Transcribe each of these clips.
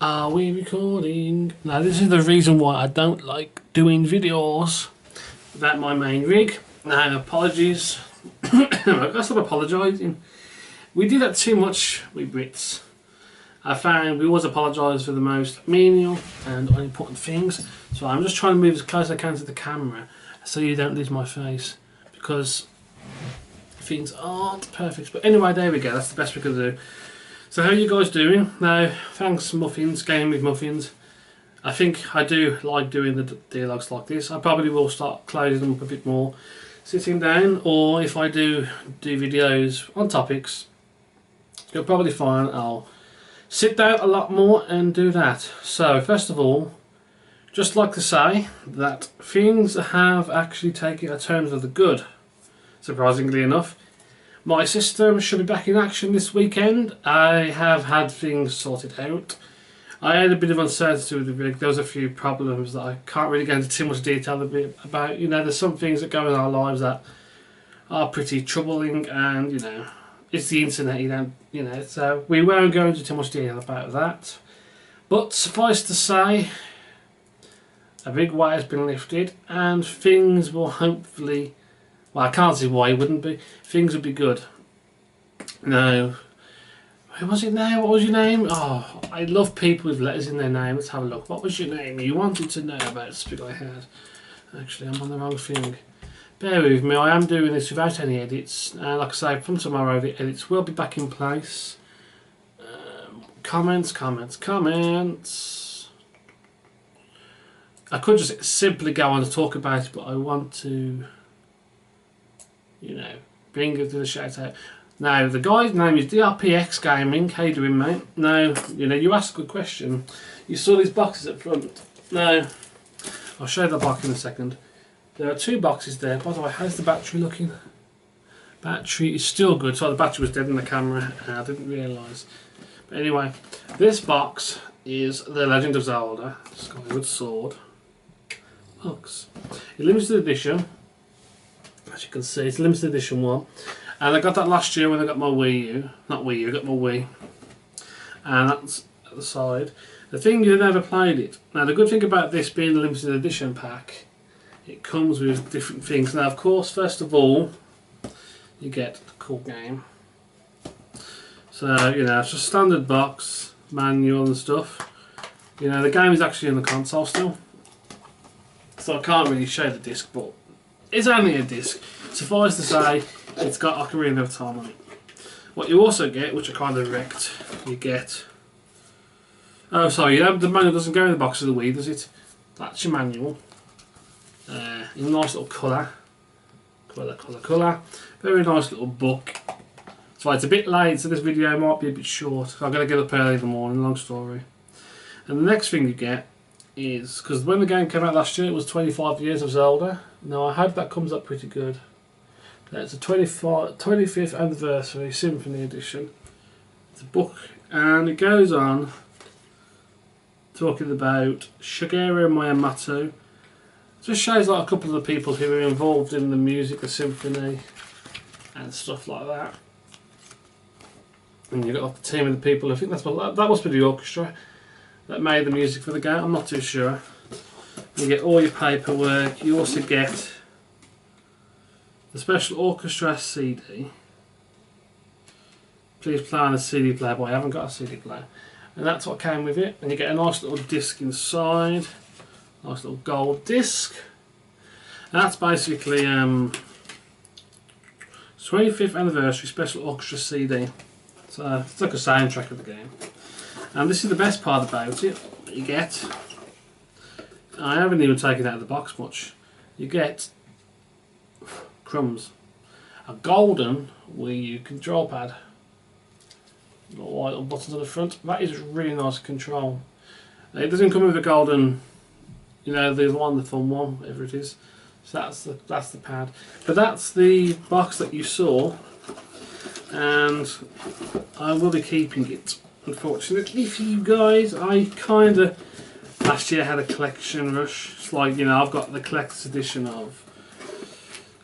Are we recording? Now this is the reason why I don't like doing videos about my main rig. Now apologies, I've got to stop apologising. We do that too much with Brits. I found we always apologise for the most menial and unimportant things. So I'm just trying to move as close as I can to the camera so you don't lose my face, because things aren't perfect. But anyway, there we go, that's the best we could do. So how are you guys doing? Now, thanks Muffins, Gaming with Muffins. I think I do like doing the dialogues like this. I probably will start closing them up a bit more, sitting down, or if I do videos on topics, you'll probably find I'll sit down a lot more and do that. So first of all, just like to say that things have actually taken a turn for the good, surprisingly enough. My system should be back in action this weekend. I have had things sorted out. I had a bit of uncertainty with the rig. There was a few problems that I can't really go into too much detail about. You know, there's some things that go in our lives that are pretty troubling, and you know, it's the internet, you know, so we won't go into too much detail about that. But suffice to say, a big weight has been lifted and things will hopefully, well, I can't see why it wouldn't be, things will be good. Now, who was it now? What was your name? Oh, I love people with letters in their name. Let's have a look. What was your name? You wanted to know about something I had. Actually, I'm on the wrong thing. Bear with me, I am doing this without any edits. Like I say, from tomorrow the edits will be back in place. Comments. I could just simply go on and talk about it, but I want to, you know, bring it to the shout out. Now, the guy's name is DRPX Gaming. How you doing, mate? Now, you know, you asked a good question. You saw these boxes up front. Now, I'll show you the box in a second. There are two boxes there. By the way, how's the battery looking? Battery is still good. So the battery was dead in the camera and I didn't realise. But anyway, this box is The Legend of Zelda Skyward Sword box. A limited edition. As you can see, it's a limited edition one. And I got that last year when I got my Wii U. Not Wii U, I got my Wii. And that's at the side. The thing, you never played it. Now the good thing about this being a limited edition pack, it comes with different things. Now of course, first of all, you get the cool game. So, you know, it's a standard box, manual and stuff. You know, the game is actually in the console still. So I can't really show the disc, but it's only a disc. Suffice to say, it's got Ocarina of Time on it. What you also get, which I kind of wrecked, you get... Oh, sorry, the manual doesn't go in the box of the Wii, does it? That's your manual. In a nice little colour. Very nice little book. So it's a bit late, so this video might be a bit short. I'm going to get up early in the morning, long story. And the next thing you get is, because when the game came out last year, it was 25 years of Zelda. Now I hope that comes up pretty good. That's a 25th anniversary Symphony Edition. It's a book, and it goes on talking about Shigeru Miyamoto. Just shows like a couple of the people who were involved in the music, the symphony, and stuff like that. And you've got like the team of the people. I think that must be the orchestra that made the music for the game. I'm not too sure. You get all your paperwork. You also get the special orchestra CD. Please play on a CD player, but I haven't got a CD player. And that's what came with it. And you get a nice little disc inside. Nice little gold disc. And that's basically 25th anniversary special orchestra CD. So it's like a soundtrack of the game. And this is the best part about it that you get. I haven't even taken it out of the box much. You get crumbs. A golden Wii U control pad. Little white little buttons on the front. That is really nice control. It doesn't come with a golden, you know, the one, the fun one, whatever it is. So that's the pad. But that's the box that you saw, and I will be keeping it. Unfortunately for you guys, I kind of last year had a collection rush. It's like, you know, I've got the collector's edition of,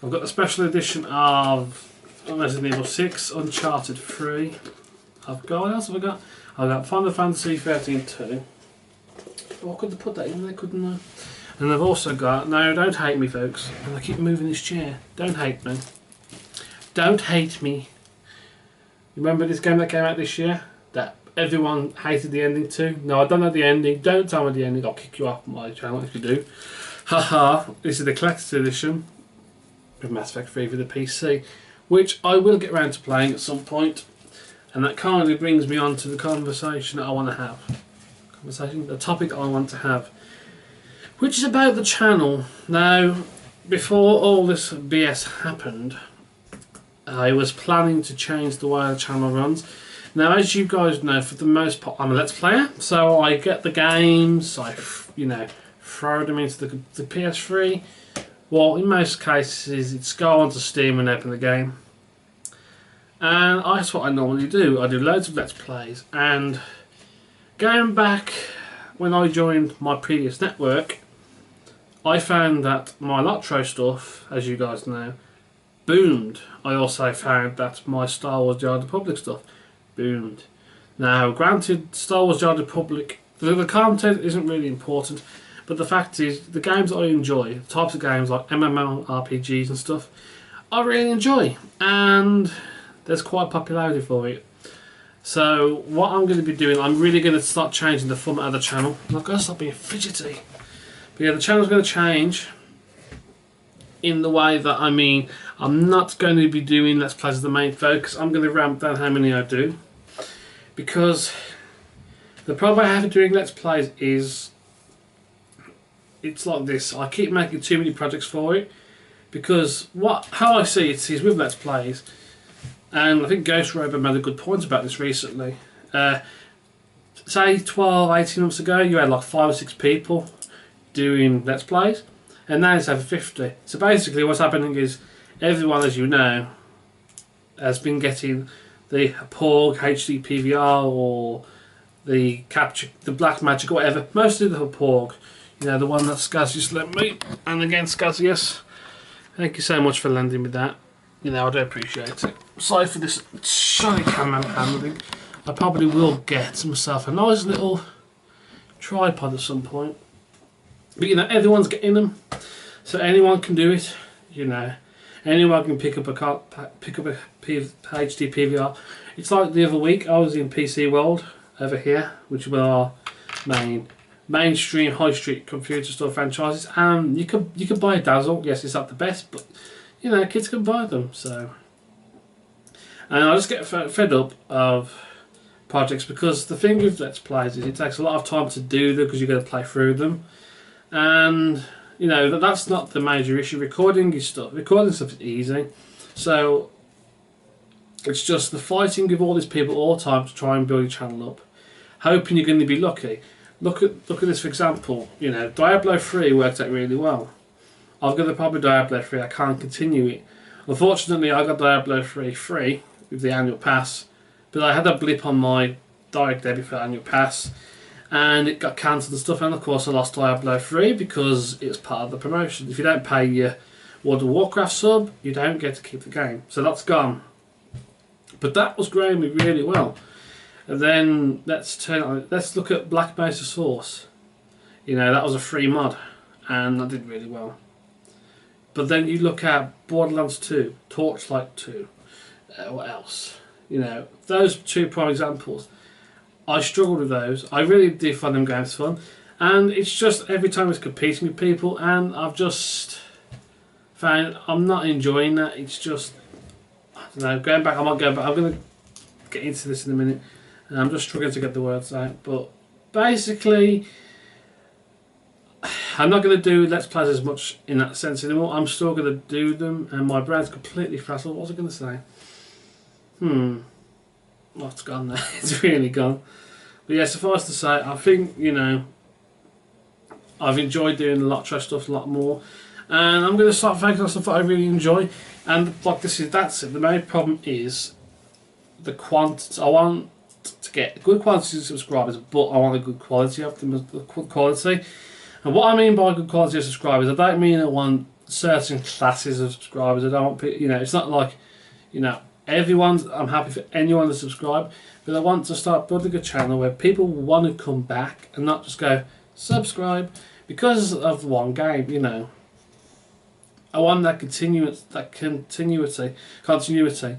I've got the special edition of Resident Evil 6, Uncharted 3. I've got, what else have I got? I got Final Fantasy 13 2. Oh, I could have put that in there, couldn't I? And I've also got, no, don't hate me folks, and I keep moving this chair, don't hate me. Don't hate me. Remember this game that came out this year? That everyone hated the ending to? No, I don't know the ending, don't tell me the ending, I'll kick you off my channel if you do. Haha, this is the collector's edition of Mass Effect 3 for the PC, which I will get around to playing at some point. And that kindly brings me on to the conversation that I want to have. The topic I want to have, which is about the channel. Now, before all this BS happened, I was planning to change the way the channel runs. Now, as you guys know, for the most part, I'm a Let's Player, so I get the games, I, throw them into the PS3. Well, in most cases, it's go onto Steam and open the game. And that's what I normally do. I do loads of Let's Plays, and going back when I joined my previous network, I found that my Lotro stuff, as you guys know, boomed. I also found that my Star Wars Jedi Republic stuff boomed. Now, granted, Star Wars Jedi Republic, the content isn't really important, but the fact is, the games I enjoy, the types of games like MMORPGs and stuff, I really enjoy, and there's quite popularity for it. So what I'm going to be doing, I'm really going to start changing the format of the channel. I'm not going to stop being fidgety. But yeah, the channel's going to change in the way that, I'm not going to be doing Let's Plays as the main focus. I'm going to ramp down how many I do. Because the problem I have doing Let's Plays is, it's like this. I keep making too many projects for it. Because how I see it is with Let's Plays, and I think Ghost Robo made a good point about this recently. Say 12, 18 months ago, you had like 5 or 6 people doing Let's Plays, and now it's over 50. So basically what's happening is, everyone, as you know, has been getting the Porg HD PVR or the Capture, the Black Magic or whatever. Mostly the Porg, the one that Skaz just lent me. And again, Skaz, yes, thank you so much for lending me that. I do appreciate it. Sorry for this shoddy camera handling. I probably will get myself a nice little tripod at some point. But everyone's getting them, so anyone can do it. Anyone can pick up a HD PVR. It's like the other week I was in PC World over here, which were our mainstream high street computer store franchises, and you could buy a Dazzle. Yes, it's not the best, but kids can buy them. So, and I just get fed up of projects, because the thing with Let's Plays is it takes a lot of time to do them, because you've got to play through them, and that's not the major issue. Recording stuff is easy, so it's just the fighting with all these people all the time to try and build your channel up, hoping you're going to be lucky. Look at this for example. Diablo 3 worked out really well. I've got the problem with Diablo 3, I can't continue it. Unfortunately, I got Diablo 3 free with the annual pass, but I had a blip on my direct debit for annual pass, and it got cancelled and stuff, and of course I lost Diablo 3 because it was part of the promotion. If you don't pay your World of Warcraft sub, you don't get to keep the game. So that's gone. But that was growing me really well. And then let's look at Black Mesa Source. That was a free mod, and that did really well. But then you look at Borderlands 2, Torchlight 2, what else? Those 2 prime examples. I struggled with those. I really do find them games fun, and it's just every time it's competing with people, and I've just found I'm not enjoying that. It's just, I don't know, going back, I might go back. I'm going to get into this in a minute, and I'm just struggling to get the words out, but basically I'm not going to do Let's Plays as much in that sense anymore. I'm still going to do them, and my brain's completely frazzled. What was I going to say? Oh, it's gone now. It's really gone. But yeah, suffice to say, I think, I've enjoyed doing the Lotro stuff a lot more, and I'm going to start focusing on stuff that I really enjoy. And like that's it. The main problem is the quantity. I want to get good quantity of subscribers, but I want a good quality of them. Good quality. And what I mean by good quality of subscribers, I don't mean I want certain classes of subscribers. I don't want, it's not like, I'm happy for anyone to subscribe, but I want to start building a channel where people want to come back and not just go subscribe because of one game, you know. I want that continuity.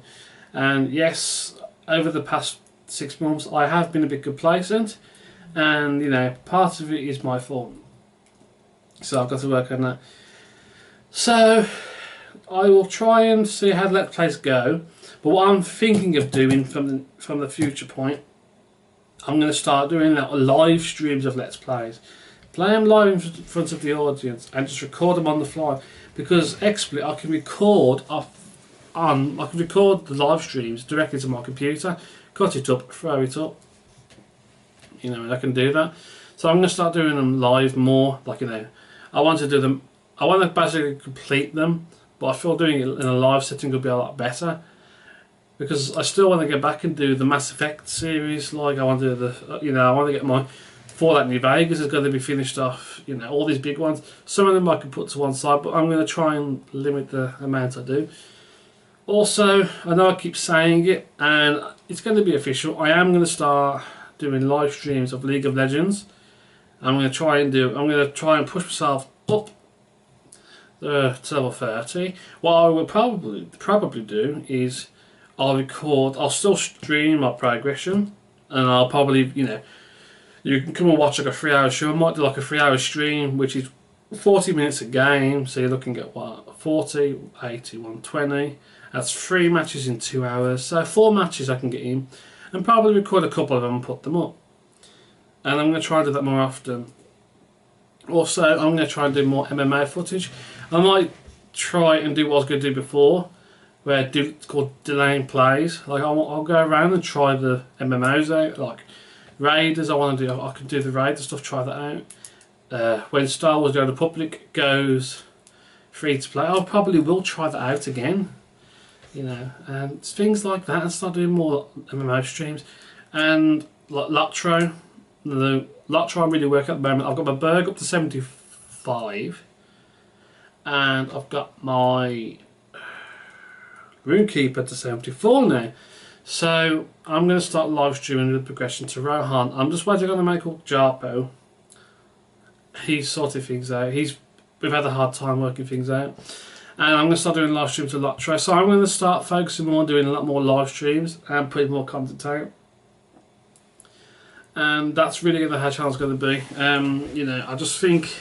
And yes, over the past 6 months I have been a bit complacent, and you know, part of it is my fault. So I've got to work on that. So I will try and see how the Let's Plays go. But what I'm thinking of doing from the future point, I'm going to start doing live streams of Let's Plays. Play them live in front of the audience and just record them on the fly. Because XSplit, I can record the live streams directly to my computer, cut it up, throw it up. You know, and I can do that. So I'm going to start doing them live more. Like, you know, I want to do them. I want to basically complete them, but I feel doing it in a live setting would be a lot better. Because I still want to go back and do the Mass Effect series. Like, I want to do the, you know, I want to get my Fallout New Vegas is going to be finished off. You know, all these big ones. Some of them I can put to one side, but I'm going to try and limit the amount I do. Also, I know I keep saying it, and it's going to be official. I am going to start doing live streams of League of Legends. I'm going to try and push myself up to level 30. What I will probably do is I'll still stream my progression, and I'll probably, you know, you can come and watch like a 3-hour show. I might do like a 3-hour stream, which is 40 minutes a game, so you're looking at what, 40, 80, 120. That's 3 matches in 2 hours, so 4 matches I can get in, and probably record a couple of them and put them up. And I'm going to try and do that more often. Also, I'm going to try and do more MMA footage. I might try and do what I was going to do before, where it's called Dulayne Plays. Like, I'll go around and try the MMOs out, like Raiders. I can do the Raiders stuff, try that out. When Star Wars: The Old Republic goes free to play, I probably will try that out again. You know, and things like that, and start doing more MMO streams. And like Lotro, the Lotro I'm really working at the moment. I've got my Berg up to 75, and I've got my Runekeeper to 74 now. So I'm going to start live streaming the progression to Rohan. I'm just waiting on the man called Jarpo. He's sorted things out. We've had a hard time working things out. And I'm going to start doing live streams a lot. So I'm going to start focusing more on doing a lot more live streams and putting more content out. And that's really how the channel's going to be. You know, I just think,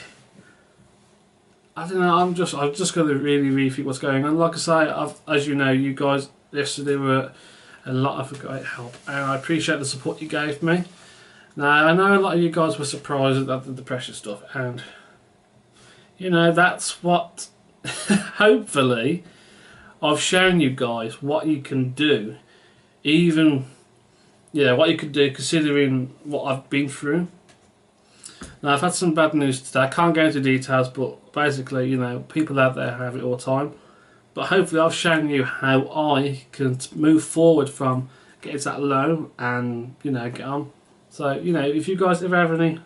I don't know, I'm just going to really rethink what's going on. Like I say, as you know, you guys yesterday were a lot of great help, and I appreciate the support you gave me. Now, I know a lot of you guys were surprised at the depression stuff, and you know, that's what hopefully I've shown you guys what you can do, even, yeah, what you could do considering what I've been through. Now, I've had some bad news today. I can't go into details, but basically, you know, people out there have it all the time. But hopefully I've shown you how I can move forward from getting to that low and, you know, get on. So, you know, if you guys ever have any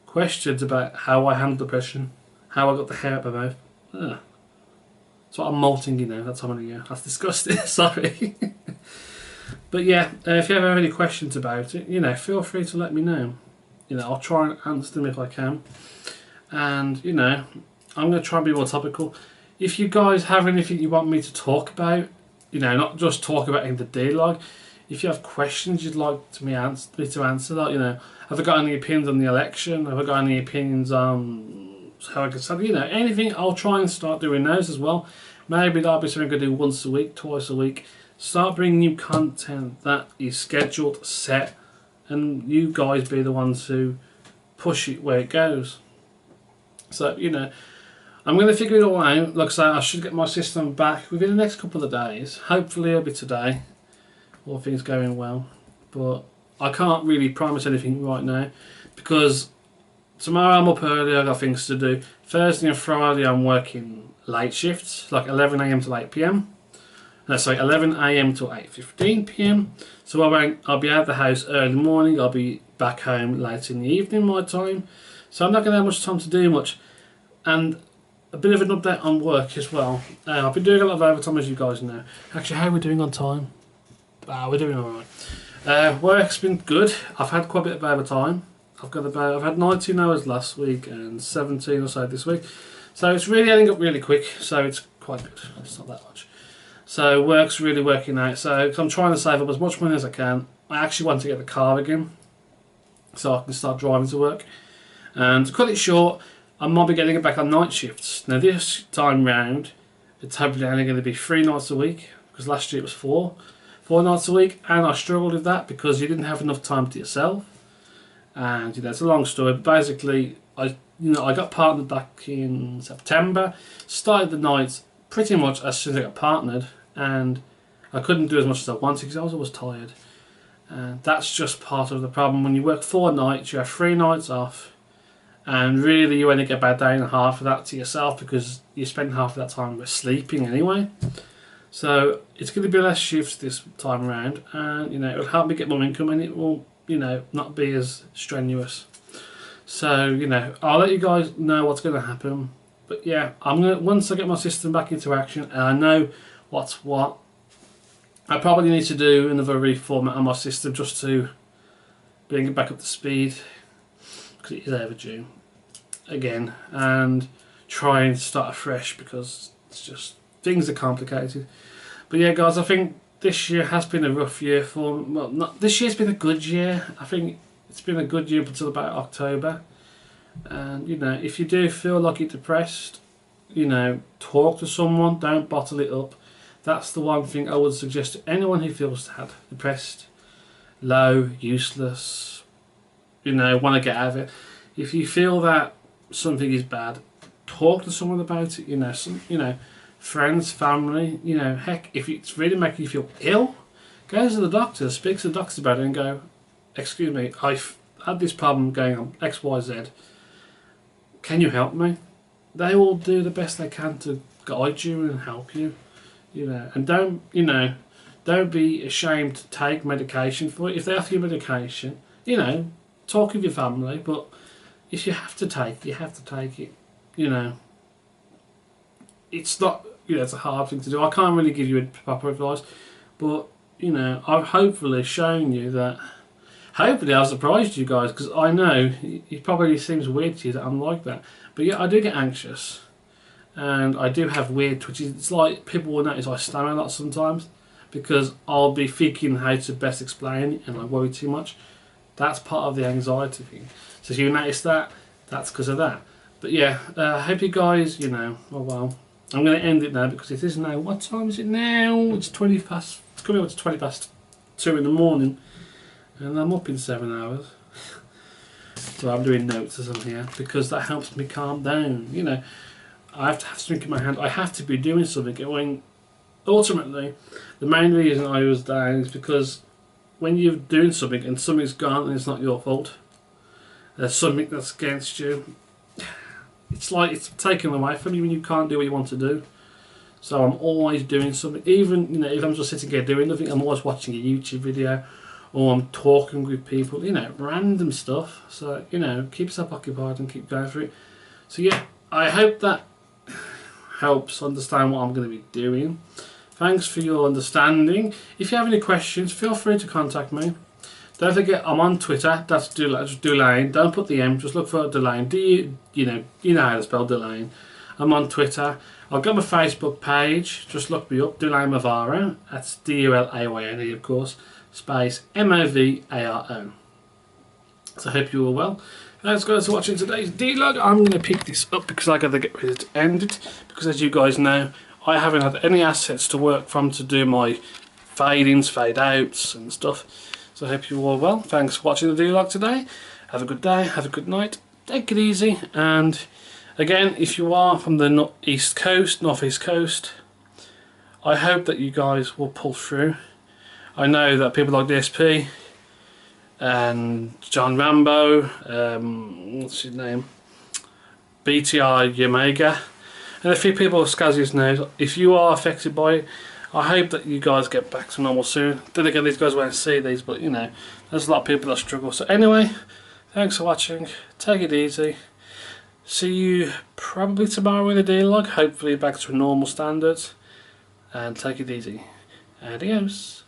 questions about how I handle depression, how I got the hair up my mouth, that's what I'm molting, you know, that time of the year. That's disgusting, sorry. But yeah, if you ever have any questions about it, you know, feel free to let me know. You know, I'll try and answer them if I can. And, you know, I'm going to try and be more topical. If you guys have anything you want me to talk about, you know, not just talk about in the dialogue, if you have questions you'd like me to answer, like, you know, have I got any opinions on the election? Have I got any opinions on how I can study? You know, anything, I'll try and start doing those as well. Maybe that'll be something I could do once a week, twice a week. Start bringing you content that is scheduled, set, and you guys be the ones who push it where it goes. So, you know, I'm going to figure it all out. Like I say, I should get my system back within the next couple of days. Hopefully it'll be today, all things going well. But I can't really promise anything right now, because tomorrow I'm up early, I've got things to do. Thursday and Friday I'm working late shifts, like 11 AM to 8 PM. No, sorry, 11 AM to 8:15 PM. So I'll be out of the house early morning, I'll be back home late in the evening my time. So I'm not going to have much time to do much. And a bit of an update on work as well. I've been doing a lot of overtime, as you guys know. Actually, how are we doing on time? we're doing alright. Work's been good. I've had quite a bit of overtime. I've had 19 hours last week and 17 or so this week. So it's really adding up really quick, so it's quite good. It's not that much. So work's really working out. So I'm trying to save up as much money as I can. I actually want to get the car again, so I can start driving to work. And to cut it short, I might be getting it back on night shifts. Now this time round, it's hopefully only going to be 3 nights a week, because last year it was 4 nights a week, and I struggled with that because you didn't have enough time to yourself. And it's a long story, but basically I got partnered back in September, started the nights pretty much as soon as I got partnered, and I couldn't do as much as I wanted because I was always tired. And that's just part of the problem. When you work 4 nights, you have 3 nights off, and really you only get about a day and a half of that to yourself because you spend half of that time sleeping anyway. So it's going to be less shifts this time around, and it'll help me get more income, and it will not be as strenuous. So I'll let you guys know what's going to happen. But yeah, once I get my system back into action and I know what's what, I probably need to do another reformat on my system just to bring it back up to speed, because it is overdue again, and try and start afresh because it's just things are complicated. But yeah guys, I think this year has been a rough year for, well, not this year's been a good year. I think it's been a good year up until about October. And if you do feel like you're depressed, talk to someone, don't bottle it up. That's the one thing I would suggest to anyone who feels sad, depressed, low, useless, want to get out of it. If you feel that something is bad, talk to someone about it. Friends, family, heck, if it's really making you feel ill, go to the doctor, speak to the doctor about it and go, excuse me, I've had this problem going on, X, Y, Z. Can you help me? They will do the best they can to guide you and help you, and don't be ashamed to take medication for it. If they offer you medication, talk with your family, but if you have to take it, you have to take it. It's not, it's a hard thing to do. I can't really give you proper advice, but I've hopefully shown you that. Hopefully I've surprised you guys, because I know it probably seems weird to you that I'm like that. But yeah, I do get anxious, and I do have weird twitches. It's like people will notice I stammer a lot sometimes, because I'll be thinking how to best explain it and I worry too much. That's part of the anxiety thing. So if you notice that, that's because of that. But yeah, I hope you guys, oh well. I'm going to end it now because it is now, what time is it now? It's coming up to 20 past 2 in the morning. And I'm up in 7 hours. So I'm doing notes as I'm here because that helps me calm down. I have to have something in my hand. I have to be doing something. Ultimately, the main reason I was down is because when you're doing something and something's gone and it's not your fault, there's something that's against you. It's like it's taken away from you when you can't do what you want to do. So I'm always doing something. Even if I'm just sitting here doing nothing, I'm always watching a YouTube video, or I'm talking with people, random stuff. So, keep yourself occupied and keep going for it. So yeah, I hope that helps understand what I'm going to be doing. Thanks for your understanding. If you have any questions, feel free to contact me. Don't forget, I'm on Twitter, that's Dulayne. Don't put the M, just look for Dulayne. You know how to spell Dulayne. I'm on Twitter. I've got my Facebook page, just look me up, Dulayne Mavaro. That's D-U-L-A-Y-N-E, of course. Space M-O-V-A-R-O. So I hope you all well. Thanks guys for watching today's vlog. I'm going to pick this up because I got to get ready to end it, because as you guys know, I haven't had any assets to work from to do my fade-ins, fade-outs and stuff. So I hope you all well. Thanks for watching the vlog today. Have a good day, have a good night, take it easy, and again, if you are from the northeast coast, I hope that you guys will pull through. I know that people like DSP and John Rambo, what's his name, BTI Yamega, and a few people of Scazzi's knows. If you are affected by it, I hope that you guys get back to normal soon. Then again, these guys won't see these, but there's a lot of people that struggle. So anyway, thanks for watching. Take it easy. See you probably tomorrow in a vlog. Hopefully back to normal standards. And take it easy. Adios.